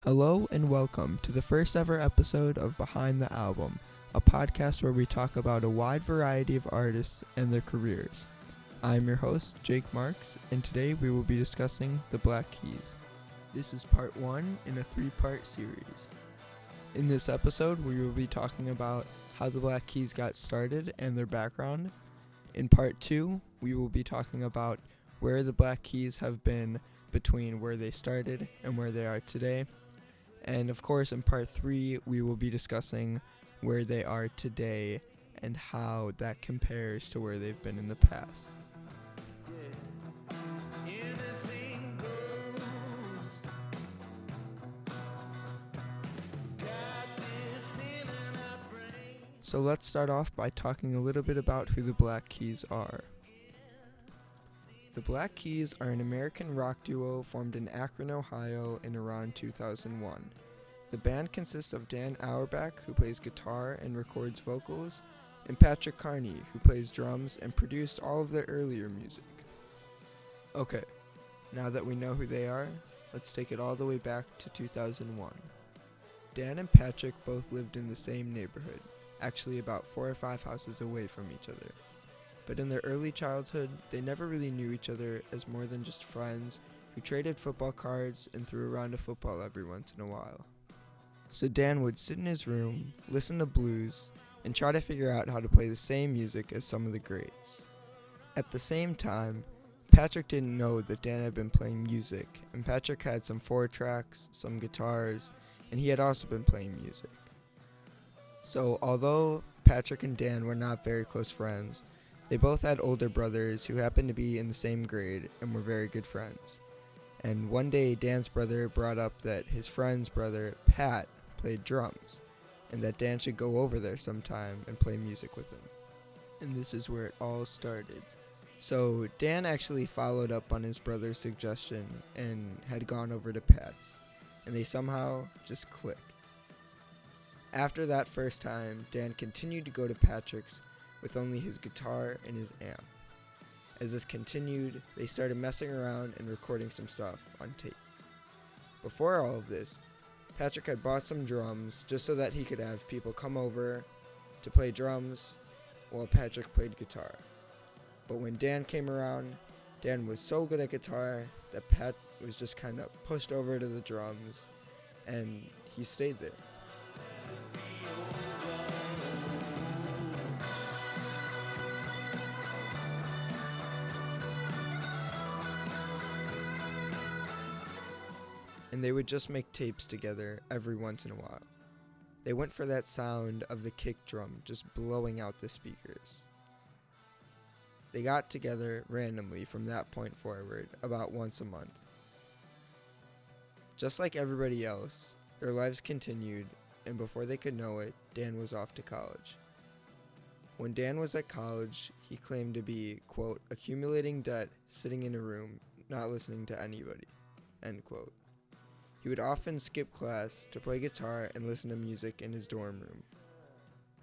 Hello and welcome to the first ever episode of Behind the Album, a podcast where we talk about a wide variety of artists and their careers. I'm your host, Jake Marks, and today we will be discussing the Black Keys. This is part 1 in a 3-part series. In this episode, we will be talking about how the Black Keys got started and their background. In part 2, we will be talking about where the Black Keys have been between where they started and where they are today. And of course, in part 3, we will be discussing where they are today and how that compares to where they've been in the past. So let's start off by talking a little bit about who the Black Keys are. The Black Keys are an American rock duo formed in Akron, Ohio in around 2001. The band consists of Dan Auerbach, who plays guitar and records vocals, and Patrick Carney, who plays drums and produced all of their earlier music. Okay, now that we know who they are, let's take it all the way back to 2001. Dan and Patrick both lived in the same neighborhood, actually about 4 or 5 houses away from each other. But in their early childhood, they never really knew each other as more than just friends who traded football cards and threw around a football every once in a while. So Dan would sit in his room, listen to blues, and try to figure out how to play the same music as some of the greats. At the same time, Patrick didn't know that Dan had been playing music, and Patrick had some 4-tracks, some guitars, and he had also been playing music. So although Patrick and Dan were not very close friends, they both had older brothers who happened to be in the same grade and were very good friends. And one day Dan's brother brought up that his friend's brother, Pat, played drums, and that Dan should go over there sometime and play music with him. And this is where it all started. So Dan actually followed up on his brother's suggestion and had gone over to Pat's, and they somehow just clicked. After that first time, Dan continued to go to Patrick's with only his guitar and his amp. As this continued, they started messing around and recording some stuff on tape. Before all of this, Patrick had bought some drums just so that he could have people come over to play drums while Patrick played guitar. But when Dan came around, Dan was so good at guitar that Pat was just kind of pushed over to the drums, and he stayed there. And they would just make tapes together every once in a while. They went for that sound of the kick drum just blowing out the speakers. They got together randomly from that point forward about once a month. Just like everybody else, their lives continued, and before they could know it, Dan was off to college. When Dan was at college, he claimed to be, quote, accumulating debt, sitting in a room, not listening to anybody, end quote. He would often skip class to play guitar and listen to music in his dorm room.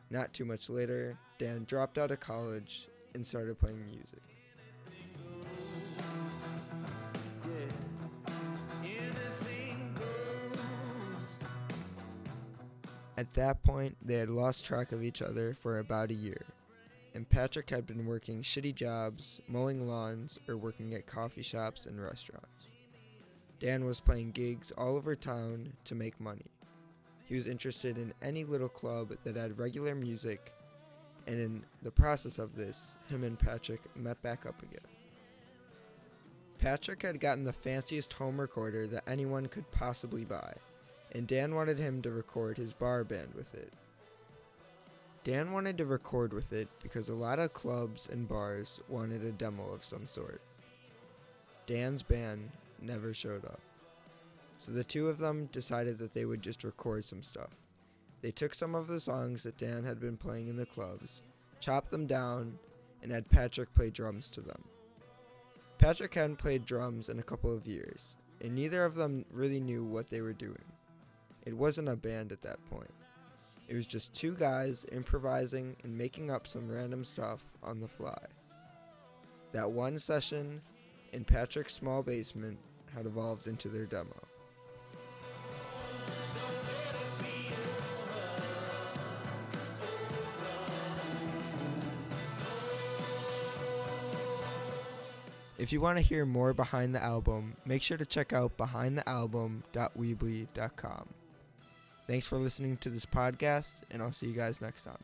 Not too much later, Dan dropped out of college and started playing music. At that point, they had lost track of each other for about a year, and Patrick had been working shitty jobs, mowing lawns, or working at coffee shops and restaurants. Dan was playing gigs all over town to make money. He was interested in any little club that had regular music, and in the process of this, him and Patrick met back up again. Patrick had gotten the fanciest home recorder that anyone could possibly buy, and Dan wanted him to record his bar band with it. Dan wanted to record with it because a lot of clubs and bars wanted a demo of some sort. Dan's band never showed up. So the two of them decided that they would just record some stuff. They took some of the songs that Dan had been playing in the clubs, chopped them down, and had Patrick play drums to them. Patrick hadn't played drums in a couple of years, and neither of them really knew what they were doing. It wasn't a band at that point. It was just two guys improvising and making up some random stuff on the fly. That one session in Patrick's small basement had evolved into their demo. If you want to hear more behind the album, make sure to check out behindthealbum.weebly.com. Thanks for listening to this podcast, and I'll see you guys next time.